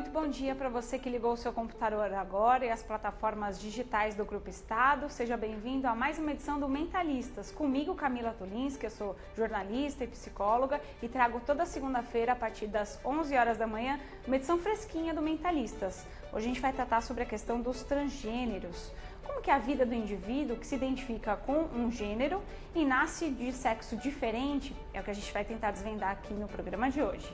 muito bom dia para você que ligou o seu computador agora e as plataformas digitais do Grupo Estado. Seja bem-vindo a mais uma edição do Mentalistas. Comigo, Camila Tulinski, eu sou jornalista e psicóloga e trago toda segunda-feira, a partir das 11 horas da manhã, uma edição fresquinha do Mentalistas. Hoje a gente vai tratar sobre a questão dos transgêneros. Como que é a vida do indivíduo que se identifica com um gênero e nasce de sexo diferente? É o que a gente vai tentar desvendar aqui no programa de hoje.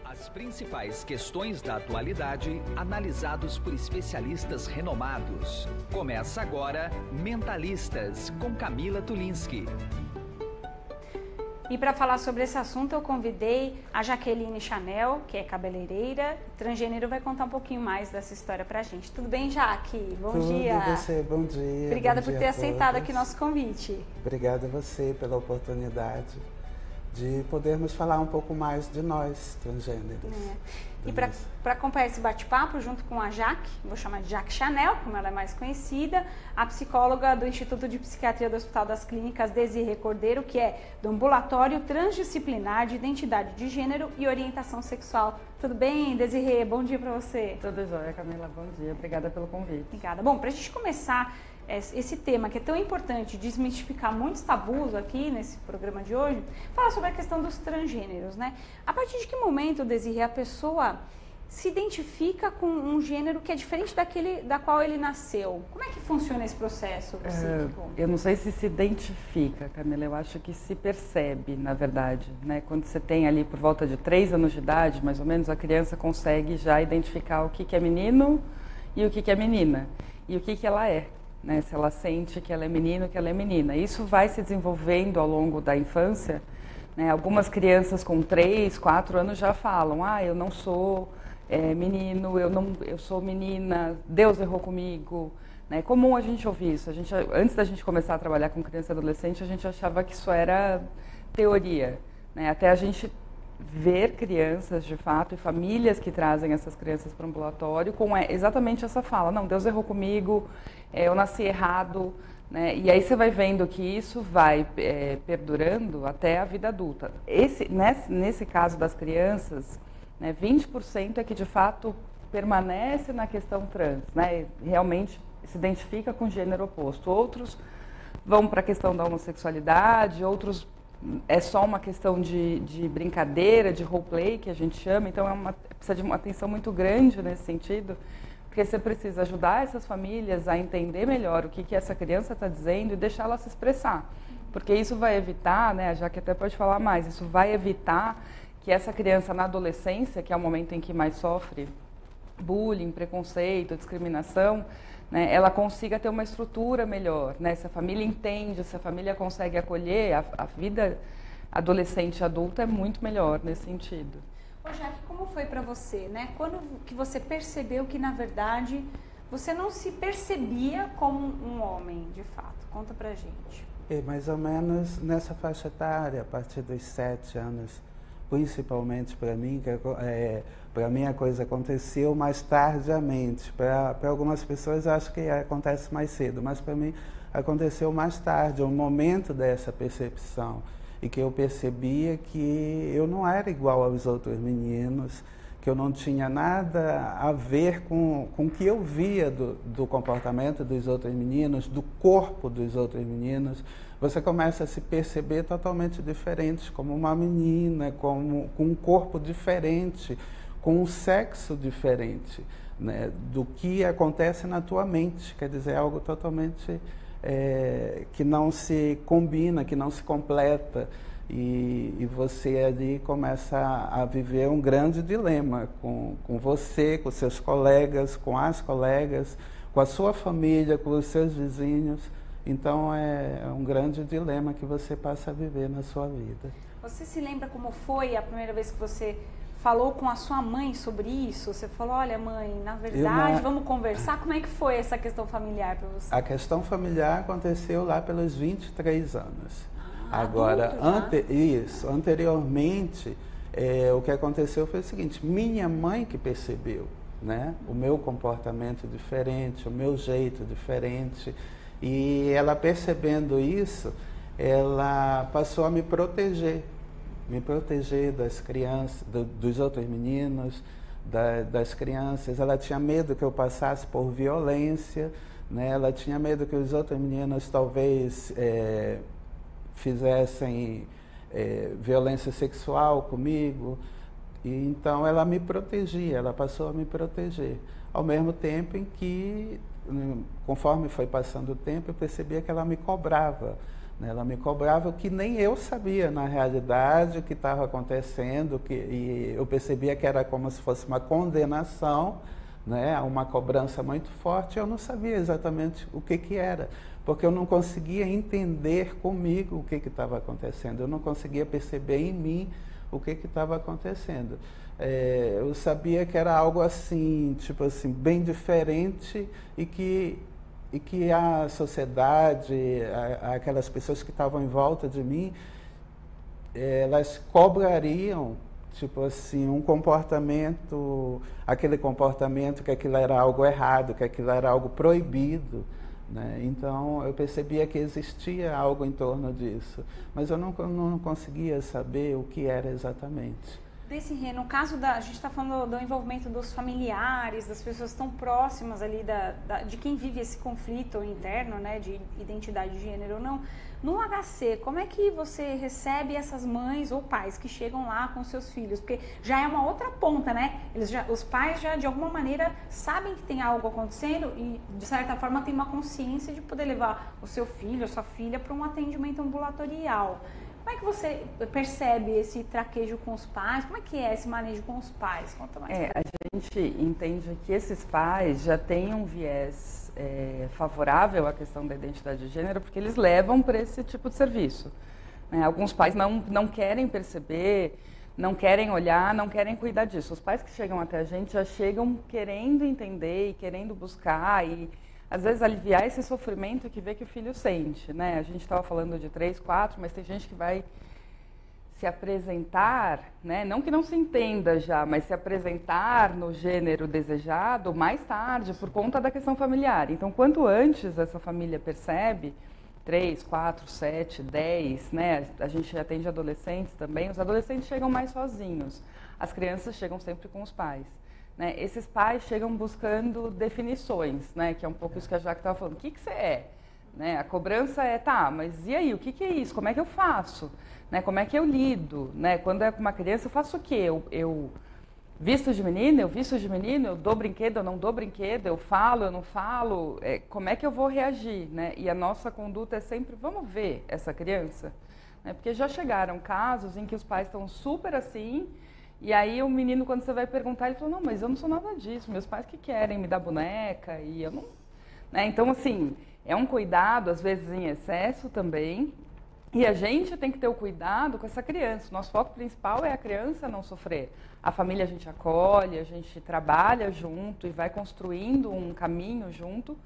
As principais questões da atualidade, analisados por especialistas renomados. Começa agora Mentalistas, com Camila Tulinski. E para falar sobre esse assunto, eu convidei a Jaqueline Chanel, que é cabeleireira, transgênero, vai contar um pouquinho mais dessa história pra gente. Tudo bem, Jaque? Bom dia. Tudo, você, bom dia. Obrigada bom por dia ter aceitado aqui nosso convite. Obrigada a você pela oportunidade de podermos falar um pouco mais de nós, transgêneros. E para acompanhar esse bate-papo, junto com a Jaque, vou chamar de Jaque Chanel, como ela é mais conhecida, a psicóloga do Instituto de Psiquiatria do Hospital das Clínicas, Desirê Cordeiro, que é do Ambulatório Transdisciplinar de Identidade de Gênero e Orientação Sexual. Tudo bem, Desirê? Bom dia para você. Tudo jóia, Camila. Bom dia. Obrigada pelo convite. Obrigada. Bom, para a gente começar esse tema que é tão importante, desmistificar muitos tabus aqui nesse programa de hoje, falar sobre a questão dos transgêneros, né? A partir de que momento, Desirê, a pessoa se identifica com um gênero que é diferente daquele da qual ele nasceu? Como é que funciona esse processo psíquico? Eu não sei se identifica, Camila, eu acho que se percebe, na verdade, né? Quando você tem ali por volta de 3 anos de idade, mais ou menos, a criança consegue já identificar o que é menino e o que é menina, e o que ela é. Né, se ela sente que ela é menino, que ela é menina. Isso vai se desenvolvendo ao longo da infância. Né? Algumas crianças com 3, 4 anos já falam: eu não sou menino, eu sou menina, Deus errou comigo. Né? É comum a gente ouvir isso. Antes da gente começar a trabalhar com criança e adolescente, a gente achava que isso era teoria. Né? Até a gente ver crianças, de fato, e famílias que trazem essas crianças para o ambulatório com exatamente essa fala: não, Deus errou comigo, eu nasci errado, né? E aí você vai vendo que isso vai perdurando até a vida adulta. Nesse caso das crianças, né, 20% é que de fato permanece na questão trans, né? Realmente se identifica com o gênero oposto. Outros vão para a questão da homossexualidade, outros é só uma questão de brincadeira, de roleplay, que a gente chama. Então precisa de uma atenção muito grande nesse sentido, porque você precisa ajudar essas famílias a entender melhor o que essa criança está dizendo e deixá-la se expressar. Porque isso vai evitar, né, a Jaque até pode falar mais, isso vai evitar que essa criança na adolescência, que é o momento em que mais sofre bullying, preconceito, discriminação, né, ela consiga ter uma estrutura melhor. Né? Se a família entende, se a família consegue acolher, a vida adolescente e adulta é muito melhor nesse sentido. Ô, Jaque, como foi para você, né? Quando que você percebeu que, na verdade, você não se percebia como um homem, de fato? Conta pra gente. Mais ou menos nessa faixa etária, a partir dos 7 anos, principalmente para mim, para mim a coisa aconteceu mais tardiamente. Para algumas pessoas acho que acontece mais cedo, mas para mim aconteceu mais tarde, o momento dessa percepção. E que eu percebia que eu não era igual aos outros meninos, que eu não tinha nada a ver com o que eu via do comportamento dos outros meninos, do corpo dos outros meninos. Você começa a se perceber totalmente diferente, como uma menina, com um corpo diferente, com um sexo diferente, né, do que acontece na tua mente. Quer dizer, algo totalmente que não se combina, que não se completa. E você ali começa a viver um grande dilema com você, com seus colegas, com as colegas, com a sua família, com os seus vizinhos. Então é um grande dilema que você passa a viver na sua vida. Você se lembra como foi a primeira vez que você falou com a sua mãe sobre isso? Você falou: olha, mãe, na verdade, vamos conversar. Como é que foi essa questão familiar para você? A questão familiar aconteceu lá pelos 23 anos. Agora, anteriormente, o que aconteceu foi o seguinte: minha mãe que percebeu, né, o meu comportamento diferente, o meu jeito diferente, e ela percebendo isso, ela passou a me proteger das crianças, dos outros meninos, das crianças. Ela tinha medo que eu passasse por violência, né? Ela tinha medo que os outros meninos talvez fizessem violência sexual comigo. E então ela me protegia, ela passou a me proteger. Ao mesmo tempo em que, conforme foi passando o tempo, eu percebia que ela me cobrava. Né? Ela me cobrava o que nem eu sabia na realidade o que estava acontecendo, e eu percebia que era como se fosse uma condenação, né? Uma cobrança muito forte. Eu não sabia exatamente o que era, porque eu não conseguia entender comigo o que estava acontecendo, eu não conseguia perceber em mim o que estava acontecendo. Eu sabia que era algo assim, tipo assim, bem diferente, e que a sociedade, aquelas pessoas que estavam em volta de mim, elas cobrariam, tipo assim, um comportamento, aquele comportamento, que aquilo era algo errado, que aquilo era algo proibido. Né? Então eu percebia que existia algo em torno disso, mas eu não conseguia saber o que era exatamente. No caso a gente está falando do envolvimento dos familiares, das pessoas que estão próximas ali de quem vive esse conflito interno, né, de identidade de gênero ou não. No HC, como é que você recebe essas mães ou pais que chegam lá com seus filhos? Porque já é uma outra ponta, né? Os pais já de alguma maneira sabem que tem algo acontecendo e de certa forma tem uma consciência de poder levar o seu filho, a sua filha para um atendimento ambulatorial. Como é que você percebe esse traquejo com os pais? Como é que é esse manejo com os pais? Conta mais. A gente entende que esses pais já têm um viés favorável à questão da identidade de gênero, porque eles levam para esse tipo de serviço. Né? Alguns pais não querem perceber, não querem olhar, não querem cuidar disso. Os pais que chegam até a gente já chegam querendo entender e querendo buscar e às vezes aliviar esse sofrimento que vê que o filho sente, né? A gente estava falando de 3, 4, mas tem gente que vai se apresentar, né? Não que não se entenda já, mas se apresentar no gênero desejado mais tarde por conta da questão familiar. Então, quanto antes essa família percebe, 3, 4, 7, 10, né? A gente atende adolescentes também. Os adolescentes chegam mais sozinhos. As crianças chegam sempre com os pais. Né? Esses pais chegam buscando definições, né? Que é um pouco isso que a Jaque estava falando. O que você é? Né? A cobrança é, tá, mas e aí? O que é isso? Como é que eu faço? Né? Como é que eu lido? Né? Quando é com uma criança, eu faço o quê? Eu visto de menina? Eu visto de menino? Eu dou brinquedo? Eu não dou brinquedo? Eu falo? Eu não falo? Como é que eu vou reagir? Né? E a nossa conduta é sempre, vamos ver essa criança? Né? Porque já chegaram casos em que os pais estão super assim. E aí o menino, quando você vai perguntar, ele falou, não, mas eu não sou nada disso, meus pais que querem me dar boneca e eu não... Né? Então, assim, é um cuidado, às vezes em excesso também, e a gente tem que ter o cuidado com essa criança. O nosso foco principal é a criança não sofrer. A família a gente acolhe, a gente trabalha junto e vai construindo um caminho junto,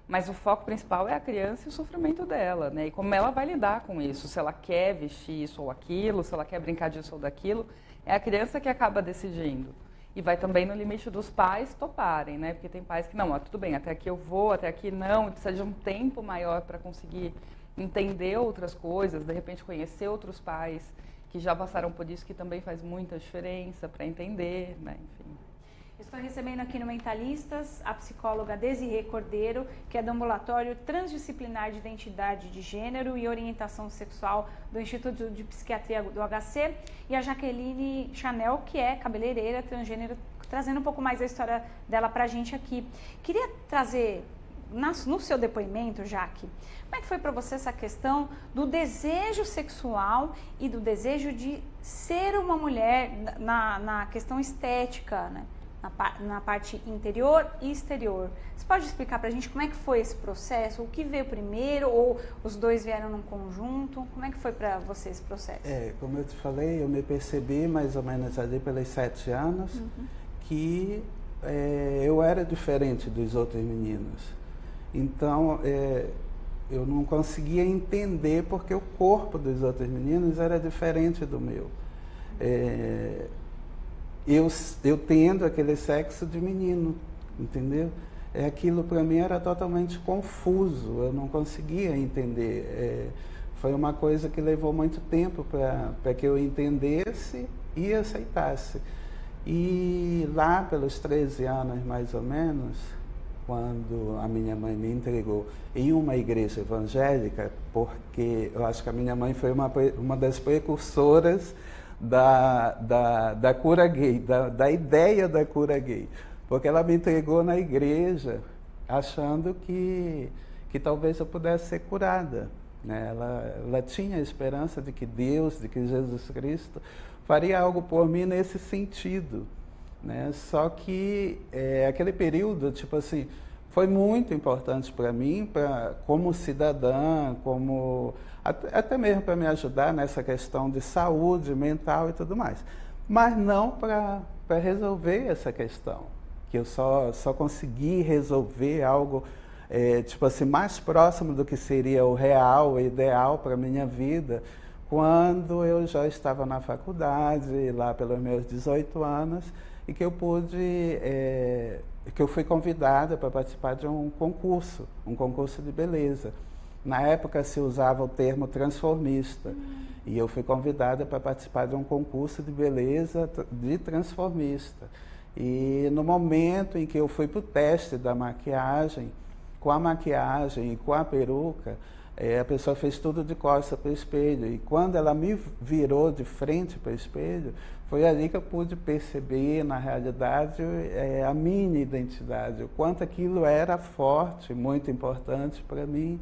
mas o foco principal é a criança e o sofrimento dela, né? E como ela vai lidar com isso, se ela quer vestir isso ou aquilo, se ela quer brincar disso ou daquilo. É a criança que acaba decidindo. E vai também no limite dos pais toparem, né? Porque tem pais que, não, tudo bem, até aqui eu vou, até aqui não, precisa de um tempo maior para conseguir entender outras coisas, de repente conhecer outros pais que já passaram por isso, que também faz muita diferença para entender, né? Enfim. Estou recebendo aqui no Mentalistas a psicóloga Desirê Cordeiro, que é do Ambulatório Transdisciplinar de Identidade de Gênero e Orientação Sexual do Instituto de Psiquiatria do HC, e a Jaqueline Chanel, que é cabeleireira transgênero, trazendo um pouco mais a história dela para a gente aqui. Queria trazer, no seu depoimento, Jaque, como é que foi para você essa questão do desejo sexual e do desejo de ser uma mulher na questão estética, né? Na parte interior e exterior. Você pode explicar para a gente como é que foi esse processo? O que veio primeiro ou os dois vieram num conjunto? Como é que foi para você esse processo? Como eu te falei, eu me percebi mais ou menos ali pelos 7 anos que eu era diferente dos outros meninos. Então, eu não conseguia entender porque o corpo dos outros meninos era diferente do meu. Eu tendo aquele sexo de menino, entendeu? Aquilo para mim era totalmente confuso, eu não conseguia entender. Foi uma coisa que levou muito tempo para que eu entendesse e aceitasse. E lá pelos 13 anos, mais ou menos, quando a minha mãe me entregou em uma igreja evangélica, porque eu acho que a minha mãe foi uma das precursoras da cura gay, da ideia da cura gay, porque ela me entregou na igreja achando que talvez eu pudesse ser curada, né? Ela tinha a esperança de que Deus, de que Jesus Cristo faria algo por mim nesse sentido, né? Só que aquele período, tipo assim, foi muito importante para mim, como cidadã, até mesmo para me ajudar nessa questão de saúde mental e tudo mais. Mas não para resolver essa questão, que eu só consegui resolver algo, tipo assim, mais próximo do que seria o real, o ideal para a minha vida, quando eu já estava na faculdade, lá pelos meus 18 anos, e que eu que eu fui convidada para participar de um concurso de beleza. Na época se usava o termo transformista, e eu fui convidada para participar de um concurso de beleza de transformista. E no momento em que eu fui para o teste da maquiagem, com a maquiagem e com a peruca, a pessoa fez tudo de costas para o espelho. E quando ela me virou de frente para o espelho, foi ali que eu pude perceber, na realidade, a minha identidade, o quanto aquilo era forte, muito importante para mim.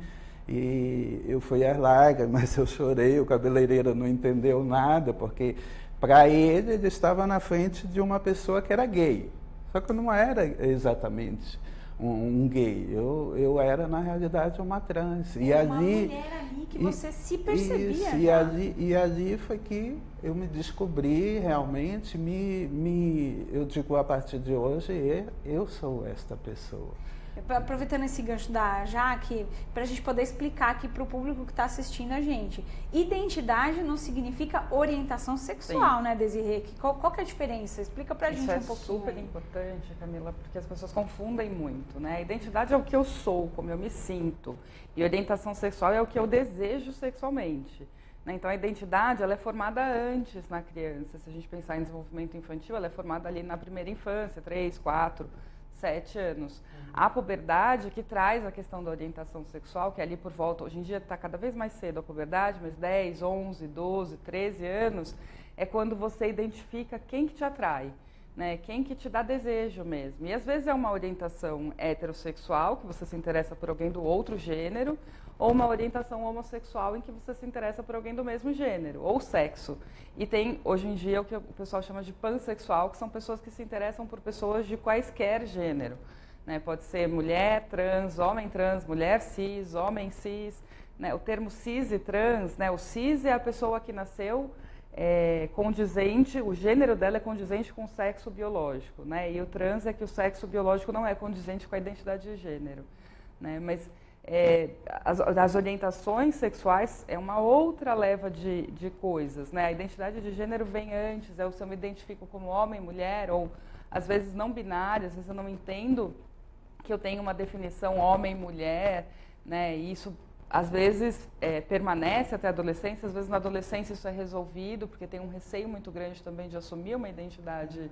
E eu fui às lágrimas, mas eu chorei, o cabeleireiro não entendeu nada, porque para ele estava na frente de uma pessoa que era gay. Só que eu não era exatamente um gay, eu era na realidade uma trans. E uma ali, mulher ali que você se percebia. Isso, e ali foi que eu me descobri realmente, eu digo a partir de hoje, eu sou esta pessoa. Aproveitando esse gancho da Jaque, para a gente poder explicar aqui para o público que está assistindo a gente. Identidade não significa orientação sexual, sim, né, Desirê? Qual que é a diferença? Explica para a gente um pouquinho. Isso é super importante, Camila, porque as pessoas confundem muito, né? A identidade é o que eu sou, como eu me sinto. E orientação sexual é o que eu desejo sexualmente. Né? Então, a identidade ela é formada antes na criança. Se a gente pensar em desenvolvimento infantil, ela é formada ali na primeira infância, 3, 4... 7 anos. A puberdade que traz a questão da orientação sexual, que é ali por volta, hoje em dia está cada vez mais cedo a puberdade, mas 10, 11, 12, 13 anos, é quando você identifica quem que te atrai, né? Quem que te dá desejo mesmo. E às vezes é uma orientação heterossexual, que você se interessa por alguém do outro gênero, ou uma orientação homossexual em que você se interessa por alguém do mesmo gênero, ou sexo. E tem, hoje em dia, o que o pessoal chama de pansexual, que são pessoas que se interessam por pessoas de quaisquer gênero. Né? Pode ser mulher trans, mulher cis, homem cis. Né? O termo cis e trans, né? O cis é a pessoa que nasceu condizente, o gênero dela é condizente com o sexo biológico. Né? E o trans é que o sexo biológico não é condizente com a identidade de gênero. Né? Mas as orientações sexuais é uma outra leva de coisas, né? A identidade de gênero vem antes, se eu me identifico como homem, mulher, ou às vezes não binário, às vezes eu não entendo que eu tenho uma definição homem-mulher, né? E isso às vezes permanece até a adolescência, às vezes na adolescência isso é resolvido, porque tem um receio muito grande também de assumir uma identidade,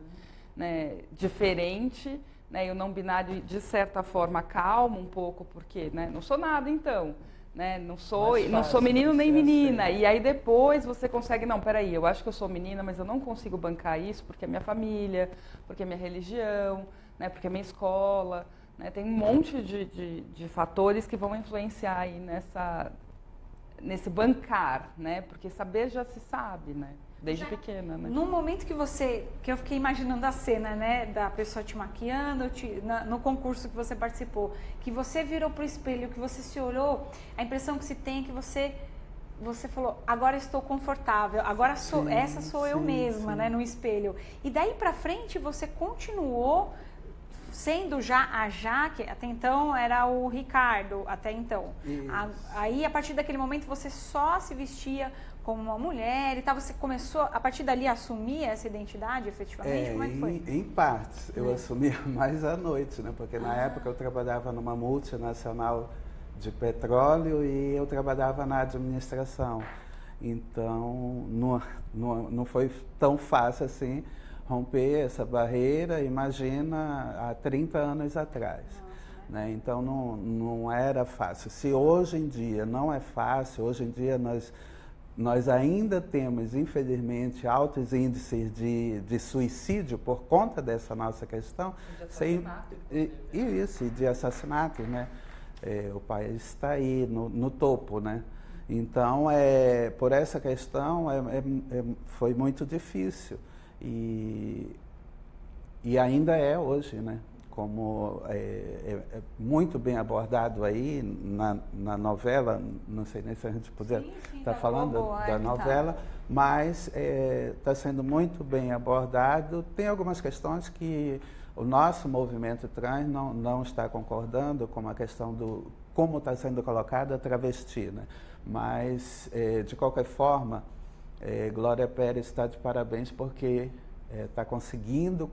né, diferente. Né, e o não binário, de certa forma, calma um pouco, porque, né, não sou nada, então. Né, não sou menino nem menina. Assim. E aí depois você consegue, não, peraí, eu acho que eu sou menina, mas eu não consigo bancar isso porque é minha família, porque é minha religião, né, porque é minha escola. Né, tem um monte de fatores que vão influenciar aí nesse bancar, né, porque saber já se sabe, né? Desde pequena, né? No momento que eu fiquei imaginando a cena, né, da pessoa te maquiando, no concurso que você participou, que você virou pro espelho, que você se olhou, a impressão que se tem é que você falou, agora estou confortável, agora essa sou eu mesma, né, no espelho. E daí pra frente você continuou sendo já a Jaque, até então era o Ricardo, até então. Aí, a partir daquele momento, você só se vestia como uma mulher e tal, você começou, a partir dali, a assumir essa identidade, efetivamente? Como é que foi? Em partes. Eu assumia mais à noite, né? Porque na época eu trabalhava numa multinacional de petróleo e eu trabalhava na administração. Então, não foi tão fácil assim, romper essa barreira, imagina, há 30 anos atrás. Né? Então, não era fácil. Se hoje em dia não é fácil, hoje em dia nós ainda temos, infelizmente, altos índices de suicídio por conta dessa nossa questão. De assassinato. Isso, de assassinatos, né? O país está aí no topo, né? Então, por essa questão, foi muito difícil. E ainda é hoje, né? Como é muito bem abordado aí na novela, não sei nem se a gente puder estar falando da novela, mas está sendo muito bem abordado. Tem algumas questões que o nosso movimento trans não está concordando, como a questão do como está sendo colocada a travesti, né? Mas, de qualquer forma, Glória Pérez está de parabéns porque está conseguindo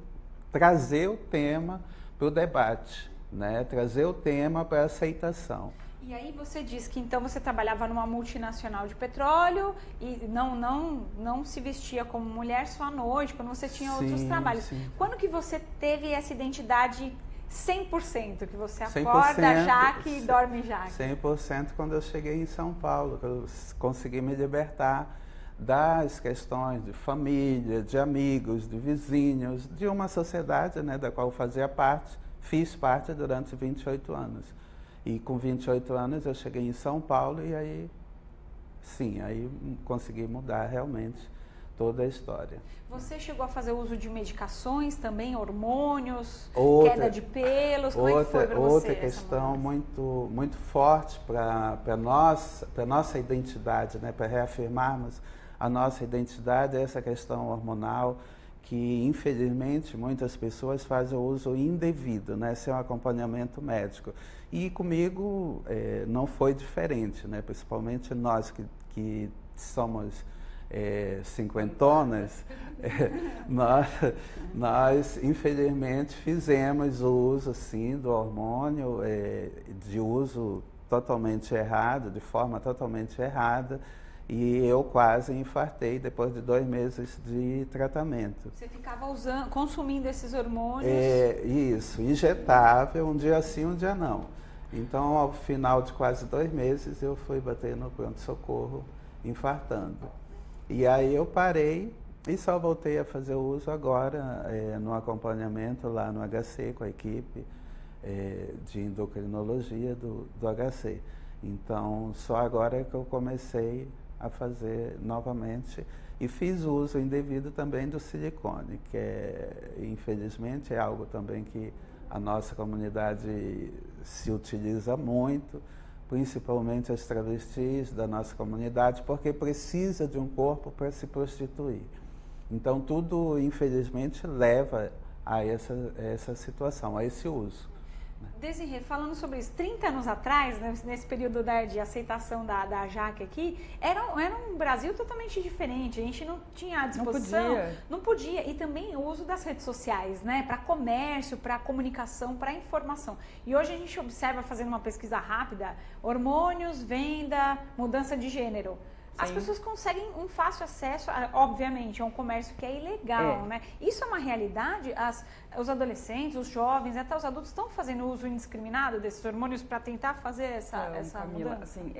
trazer o tema para o debate, né? Trazer o tema para a aceitação. E aí você disse que então você trabalhava numa multinacional de petróleo e não se vestia como mulher só à noite, quando você tinha outros trabalhos. Sim. Quando que você teve essa identidade 100%, que você acorda Jaque e dorme Jaque? 100% quando eu cheguei em São Paulo, que eu consegui me libertar das questões de família, de amigos, de vizinhos, de uma sociedade, né, da qual eu fazia parte, fiz parte durante 28 anos. E com 28 anos eu cheguei em São Paulo e aí, sim, aí consegui mudar realmente toda a história. Você chegou a fazer uso de medicações também, hormônios, queda de pelos? Como é que foi para você? Outra questão muito forte para a nossa identidade, né, para reafirmarmos a nossa identidade, é essa questão hormonal, que infelizmente muitas pessoas fazem o uso indevido, né, sem um acompanhamento médico. E comigo não foi diferente, né, principalmente nós que somos cinquentonas, nós infelizmente fizemos o uso sim do hormônio, de uso totalmente errado, de forma totalmente errada, e eu quase infartei depois de 2 meses de tratamento. Você ficava consumindo esses hormônios? Isso, injetável, um dia sim, um dia não. Então, ao final de quase 2 meses, eu fui bater no pronto-socorro, infartando. E aí eu parei e só voltei a fazer o uso agora, no acompanhamento lá no HC, com a equipe de endocrinologia do HC. Então, só agora que eu comecei a fazer novamente e fiz uso indevido também do silicone, que infelizmente é algo também que a nossa comunidade se utiliza muito, principalmente as travestis da nossa comunidade, porque precisa de um corpo para se prostituir. Então tudo, infelizmente, leva a essa situação, a esse uso. Desirê, falando sobre isso, 30 anos atrás, né, nesse período de aceitação da Jaque aqui, era um Brasil totalmente diferente, a gente não tinha à disposição, não podia, e também o uso das redes sociais, né, para comércio, para comunicação, para informação. E hoje a gente observa, fazendo uma pesquisa rápida, hormônios, venda, mudança de gênero. As pessoas conseguem um fácil acesso, obviamente, a um comércio que é ilegal, né? Isso é uma realidade? Os adolescentes, os jovens, até os adultos estão fazendo uso indiscriminado desses hormônios para tentar fazer essa Camila, mudança? assim,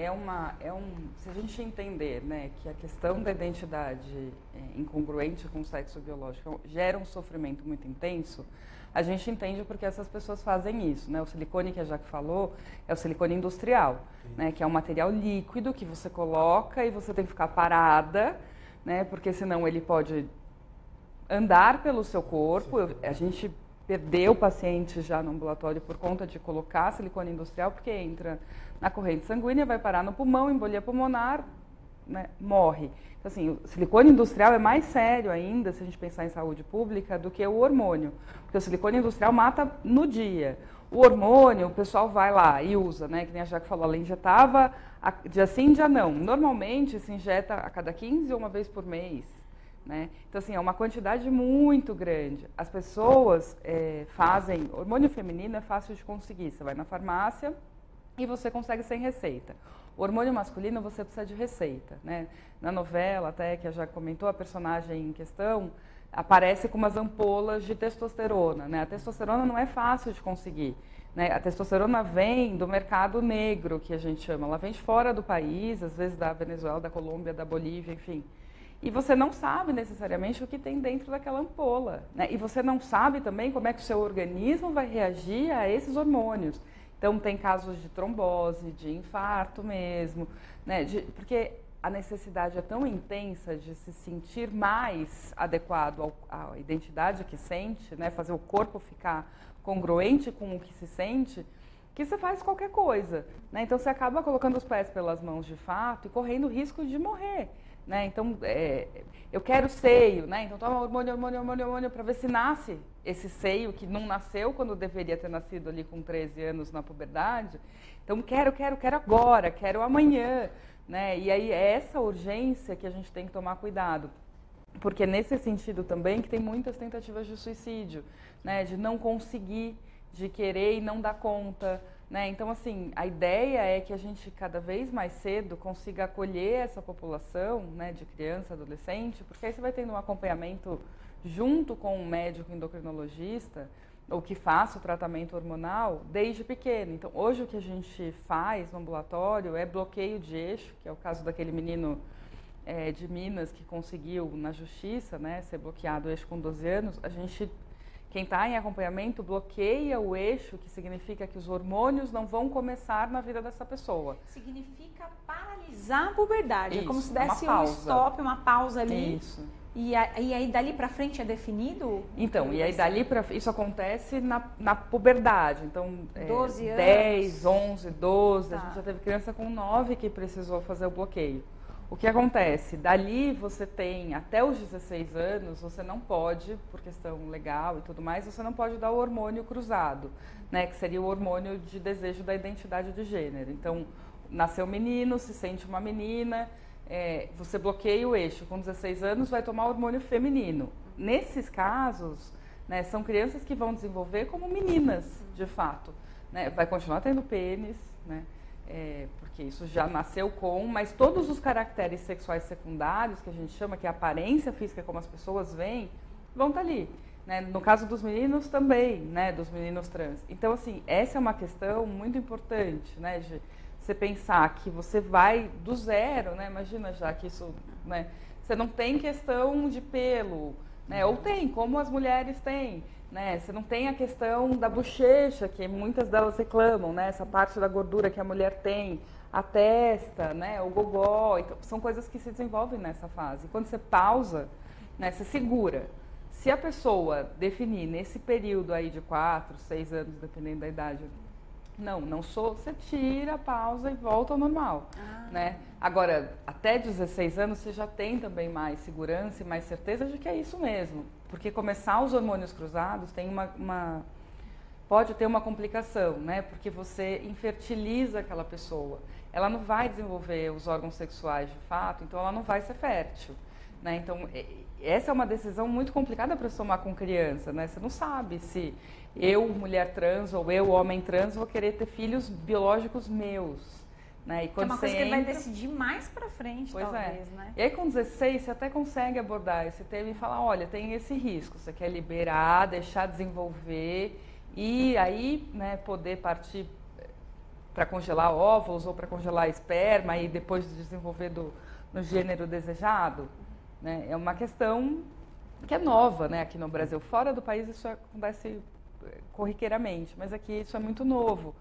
se a gente entender, né, que a questão da identidade incongruente com o sexo biológico gera um sofrimento muito intenso, a gente entende porque essas pessoas fazem isso, né? O silicone que a Jaque falou é o silicone industrial, né? Que é um material líquido que você coloca e você tem que ficar parada, né? Porque senão ele pode andar pelo seu corpo. A gente perdeu pacientes já no ambulatório por conta de colocar silicone industrial, porque entra na corrente sanguínea, vai parar no pulmão, embolia pulmonar, né? Morre. Então, assim, o silicone industrial é mais sério ainda, se a gente pensar em saúde pública, do que o hormônio. Porque o silicone industrial mata no dia. O hormônio, o pessoal vai lá e usa, né? Que nem a Jaque falou, ela injetava dia sim, dia não. Normalmente se injeta a cada 15 ou uma vez por mês, né? Então, assim, é uma quantidade muito grande. As pessoas fazem... Hormônio feminino é fácil de conseguir. Você vai na farmácia e você consegue sem receita. O hormônio masculino você precisa de receita, né? Na novela, até que a Jaque comentou, a personagem em questão aparece com umas ampolas de testosterona, né? A testosterona não é fácil de conseguir, né? A testosterona vem do mercado negro, que a gente chama. Ela vem de fora do país, às vezes da Venezuela, da Colômbia, da Bolívia, enfim. E você não sabe necessariamente o que tem dentro daquela ampola, né? E você não sabe também como é que o seu organismo vai reagir a esses hormônios. Então, tem casos de trombose, de infarto mesmo, né? Porque a necessidade é tão intensa de se sentir mais adequado à identidade que sente, né? Fazer o corpo ficar congruente com o que se sente, que você faz qualquer coisa, né? Então, você acaba colocando os pés pelas mãos de fato e correndo o risco de morrer. Né? Então, eu quero seio, né? Então toma hormônio para ver se nasce esse seio que não nasceu quando deveria ter nascido ali com 13 anos na puberdade. Então, quero agora, quero amanhã, né? E aí é essa urgência que a gente tem que tomar cuidado. Porque nesse sentido também que tem muitas tentativas de suicídio, né? De não conseguir, de querer e não dar conta, né? Então, assim, a ideia é que a gente cada vez mais cedo consiga acolher essa população, né, de criança, adolescente, porque aí você vai tendo um acompanhamento junto com um médico endocrinologista, ou que faça o tratamento hormonal desde pequeno. Então, hoje o que a gente faz no ambulatório é bloqueio de eixo, que é o caso daquele menino de Minas que conseguiu na justiça, né, ser bloqueado o eixo com 12 anos. Quem está em acompanhamento bloqueia o eixo, que significa que os hormônios não vão começar na vida dessa pessoa. Significa paralisar a puberdade. Isso, é como se desse um stop, uma pausa ali. Isso. E aí dali para frente é definido? Então, e aí dali para isso acontece na puberdade. Então, 12 anos. 10, 11, 12, tá. A gente já teve criança com 9 que precisou fazer o bloqueio. O que acontece? Dali você tem, até os 16 anos, você não pode, por questão legal e tudo mais, você não pode dar o hormônio cruzado, né? Que seria o hormônio de desejo da identidade de gênero. Então, nasceu um menino, se sente uma menina, você bloqueia o eixo. Com 16 anos, vai tomar hormônio feminino. Nesses casos, né, são crianças que vão desenvolver como meninas, de fato, né? Vai continuar tendo pênis, né? Porque isso já nasceu mas todos os caracteres sexuais secundários, que a gente chama, que é a aparência física, como as pessoas veem, vão estar ali. Né? No caso dos meninos também, né? Dos meninos trans. Então, assim, essa é uma questão muito importante, né? De você pensar que você vai do zero, né? Imagina já que isso, né? Você não tem questão de pelo, né? Ou tem, como as mulheres têm. Né? Você não tem a questão da bochecha, que muitas delas reclamam, né? Essa parte da gordura que a mulher tem, a testa, né? O gogó, então, são coisas que se desenvolvem nessa fase. Quando você pausa, né? Você segura. Se a pessoa definir nesse período aí de 4, 6 anos, dependendo da idade, não sou, você tira, pausa e volta ao normal. Né? Agora, até 16 anos, você já tem também mais segurança e mais certeza de que é isso mesmo. Porque começar os hormônios cruzados tem pode ter uma complicação, né? Porque você infertiliza aquela pessoa. Ela não vai desenvolver os órgãos sexuais de fato, então ela não vai ser fértil. Né? Então, essa é uma decisão muito complicada para se tomar com criança. Né? Você não sabe se eu, mulher trans, ou eu, homem trans, vou querer ter filhos biológicos meus. Né? E quando é uma coisa que ele vai decidir mais pra frente, talvez, né? E aí com 16 você até consegue abordar esse tema e falar, olha, tem esse risco, você quer liberar, deixar desenvolver e aí, né, poder partir para congelar óvulos ou para congelar esperma e depois desenvolver no gênero desejado. Né? É uma questão que é nova, né, aqui no Brasil. Fora do país isso acontece corriqueiramente, mas aqui isso é muito novo.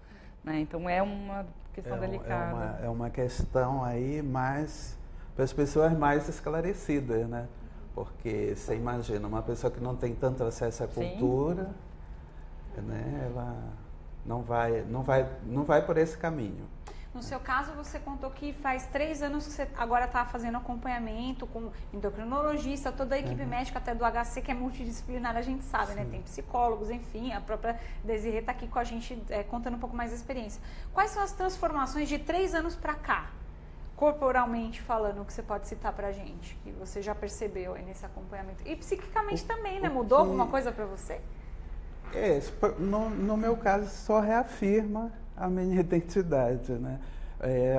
Né? Então é uma questão delicada. É uma questão aí mais para as pessoas mais esclarecidas, né? Porque você imagina, uma pessoa que não tem tanto acesso à cultura, né? Ela não vai por esse caminho. No seu caso, você contou que faz 3 anos que você agora está fazendo acompanhamento com endocrinologista, toda a equipe médica, até do HC, que é multidisciplinar, a gente sabe, né? Tem psicólogos, enfim, a própria Desirê está aqui com a gente contando um pouco mais da experiência. Quais são as transformações de 3 anos para cá, corporalmente falando, que você pode citar para a gente, que você já percebeu aí nesse acompanhamento? E psiquicamente também, né? Mudou alguma coisa para você? No meu caso, só reafirma a minha identidade, né?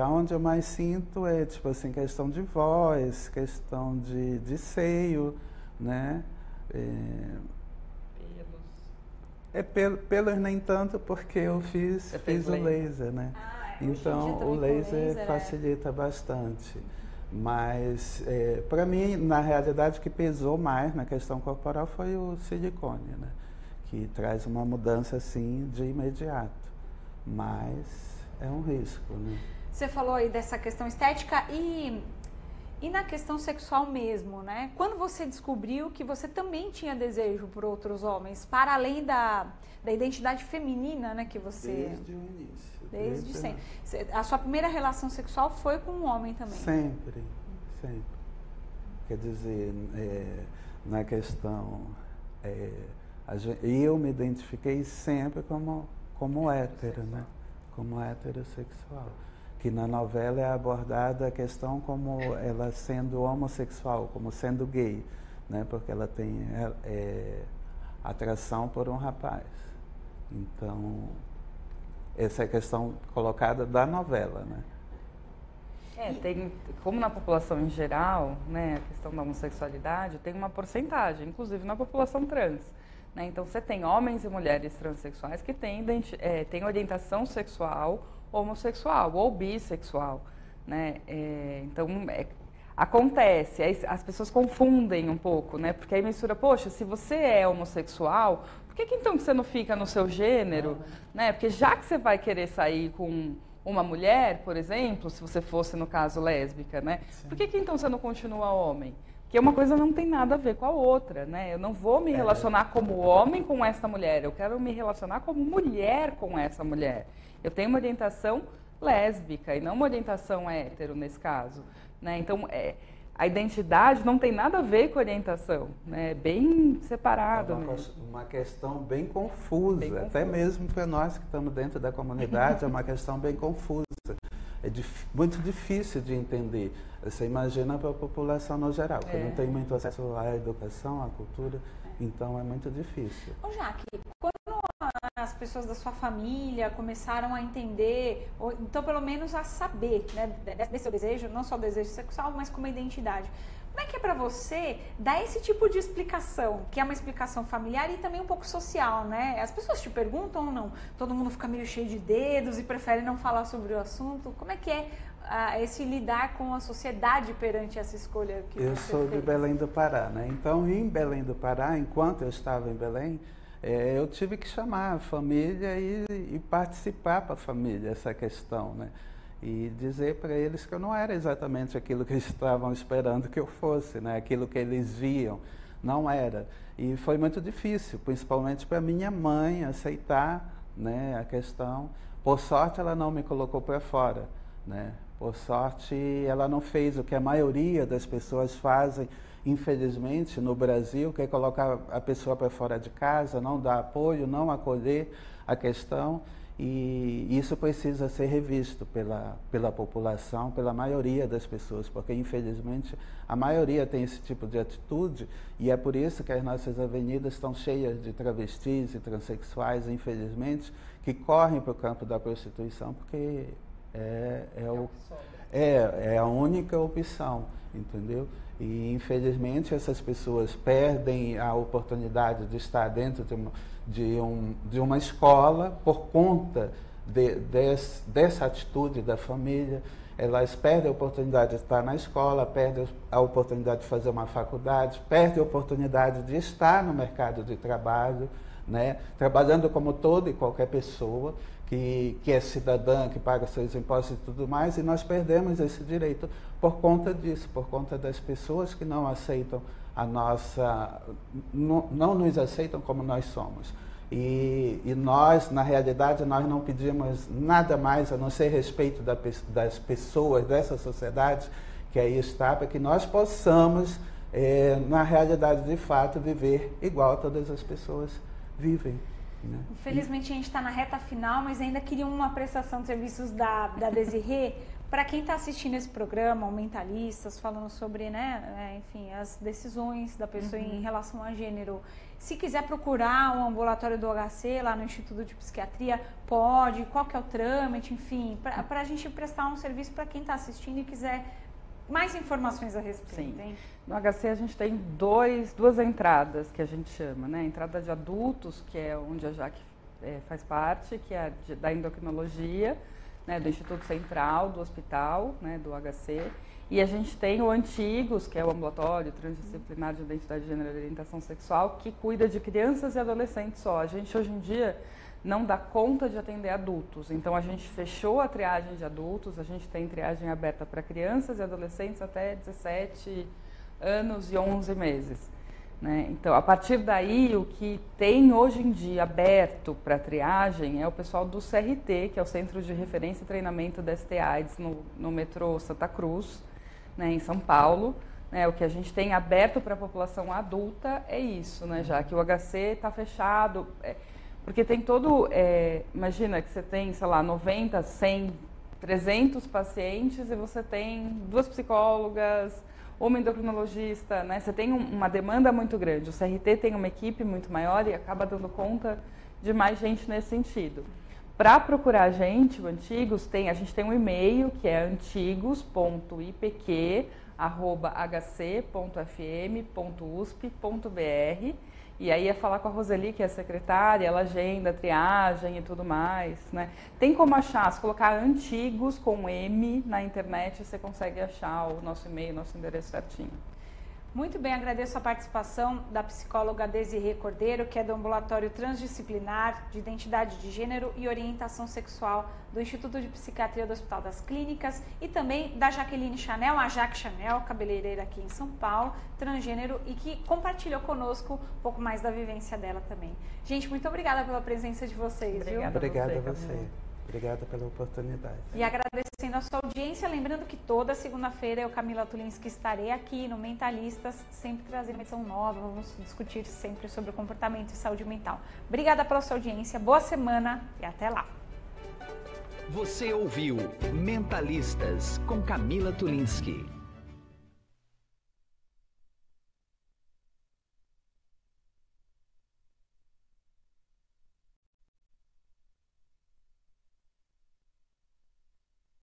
Onde eu mais sinto é, tipo assim, questão de voz, questão de seio, né? Pelos nem tanto, porque eu fiz o laser, né? Então o laser facilita bastante. Mas para mim, na realidade, o que pesou mais na questão corporal foi o silicone, né? Que traz uma mudança assim de imediato. Mas é um risco, né? Você falou aí dessa questão estética e na questão sexual mesmo, né? Quando você descobriu que você também tinha desejo por outros homens, para além da identidade feminina, né, que você... Desde o início. Desde sempre. A sua primeira relação sexual foi com um homem também? Sempre, sempre. Quer dizer, na questão... eu me identifiquei sempre como hétero, né? Como heterossexual. Que na novela é abordada a questão como ela sendo homossexual, como sendo gay, né? Porque ela tem atração por um rapaz. Então, essa é a questão colocada da novela, né? Como na população em geral, né, a questão da homossexualidade, tem uma porcentagem, inclusive na população trans. Né? Então, você tem homens e mulheres transexuais que têm orientação sexual homossexual ou bissexual, né? Então, acontece, as pessoas confundem um pouco, né? Porque aí mistura, poxa, se você é homossexual, por que então você não fica no seu gênero? Né? Porque já que você vai querer sair com uma mulher, por exemplo, se você fosse, no caso, lésbica, né? Por que então você não continua homem? Porque uma coisa não tem nada a ver com a outra, né? Eu não vou me relacionar como homem com essa mulher, eu quero me relacionar como mulher com essa mulher. Eu tenho uma orientação lésbica e não uma orientação hétero, nesse caso. Né? Então, a identidade não tem nada a ver com a orientação, né? É bem separado. Uma questão bem confusa, até mesmo para nós que estamos dentro da comunidade, é uma questão bem confusa. Muito difícil de entender. Você imagina para a população no geral, que não tem muito acesso à educação, à cultura, então é muito difícil. Ô, Jaque, quando as pessoas da sua família começaram a entender, ou então pelo menos a saber, né, desse seu desejo, não só o desejo sexual, mas como identidade, como é que é para você dar esse tipo de explicação, que é uma explicação familiar e também um pouco social, né? As pessoas te perguntam ou não? Todo mundo fica meio cheio de dedos e prefere não falar sobre o assunto. Como é que é esse lidar com a sociedade perante essa escolha que eu você sou fez? de Belém do Pará, né? Então, em Belém do Pará, enquanto eu estava em Belém, eu tive que chamar a família e participar para a família essa questão, né? E dizer para eles que eu não era exatamente aquilo que eles estavam esperando que eu fosse, né? Aquilo que eles viam, não era. E foi muito difícil, principalmente para minha mãe aceitar, né, a questão. Por sorte, ela não me colocou para fora, né? Por sorte, ela não fez o que a maioria das pessoas fazem, infelizmente, no Brasil, que é colocar a pessoa para fora de casa, não dar apoio, não acolher a questão. E isso precisa ser revisto pela população, pela maioria das pessoas, porque, infelizmente, a maioria tem esse tipo de atitude e é por isso que as nossas avenidas estão cheias de travestis e transexuais, infelizmente, que correm para o campo da prostituição, porque é a única opção, entendeu? E, infelizmente, essas pessoas perdem a oportunidade de estar dentro de uma escola por conta dessa atitude da família. Elas perdem a oportunidade de estar na escola, perdem a oportunidade de fazer uma faculdade, perdem a oportunidade de estar no mercado de trabalho, né? Trabalhando como toda e qualquer pessoa que é cidadã, que paga seus impostos e tudo mais, e nós perdemos esse direito por conta disso, por conta das pessoas que não aceitam não nos aceitam como nós somos. E nós, na realidade, nós não pedimos nada mais a não ser respeito das pessoas, dessa sociedade que aí está, para que nós possamos, na realidade, de fato, viver igual todas as pessoas vivem. Né? Infelizmente a gente está na reta final, mas ainda queria uma prestação de serviços da Desirê para quem está assistindo esse programa, o Mentalistas, falando sobre, né, enfim, as decisões da pessoa em relação a gênero. Se quiser procurar um ambulatório do HC lá no Instituto de Psiquiatria, pode, qual que é o trâmite, enfim, para a gente prestar um serviço para quem está assistindo e quiser Mais informações a respeito, Sim. hein? No HC a gente tem duas entradas que a gente chama, né? A entrada de adultos, que é onde a Jaque faz parte, que é da endocrinologia, né? Do Instituto Central, do hospital, né? Do HC. E a gente tem o Antigos, que é o ambulatório transdisciplinar de identidade de gênero e orientação sexual, que cuida de crianças e adolescentes só. A gente hoje em dia não dá conta de atender adultos, então a gente fechou a triagem de adultos, a gente tem triagem aberta para crianças e adolescentes até 17 anos e 11 meses. Né? Então, a partir daí, o que tem hoje em dia aberto para triagem é o pessoal do CRT, que é o Centro de Referência e Treinamento da ST/AIDS no metrô Santa Cruz, né, em São Paulo. Né? O que a gente tem aberto para a população adulta é isso, né? Já que o HC está fechado, porque tem todo, imagina que você tem, sei lá, 90, 100, 300 pacientes e você tem 2 psicólogas, uma endocrinologista, né? Você tem uma demanda muito grande. O CRT tem uma equipe muito maior e acaba dando conta de mais gente nesse sentido. Para procurar a gente, o Antigos, a gente tem um e-mail que é antigos.ipq@hc.fm.usp.br e aí é falar com a Roseli, que é a secretária, ela agenda, triagem e tudo mais, né? Tem como achar, se colocar Antigos com M na internet, você consegue achar o nosso e-mail, nosso endereço certinho. Muito bem, agradeço a participação da psicóloga Desirê Cordeiro, que é do Ambulatório Transdisciplinar de Identidade de Gênero e Orientação Sexual do Instituto de Psiquiatria do Hospital das Clínicas, e também da Jaqueline Chanel, a Jaque Chanel, cabeleireira aqui em São Paulo, transgênero, e que compartilhou conosco um pouco mais da vivência dela também. Gente, muito obrigada pela presença de vocês. Obrigada a você. Obrigada pela oportunidade. E agradecendo a sua audiência, lembrando que toda segunda-feira eu, Camila Tulinski, estarei aqui no Mentalistas, sempre trazendo uma edição nova, vamos discutir sempre sobre o comportamento e saúde mental. Obrigada pela sua audiência, boa semana e até lá. Você ouviu Mentalistas com Camila Tulinski.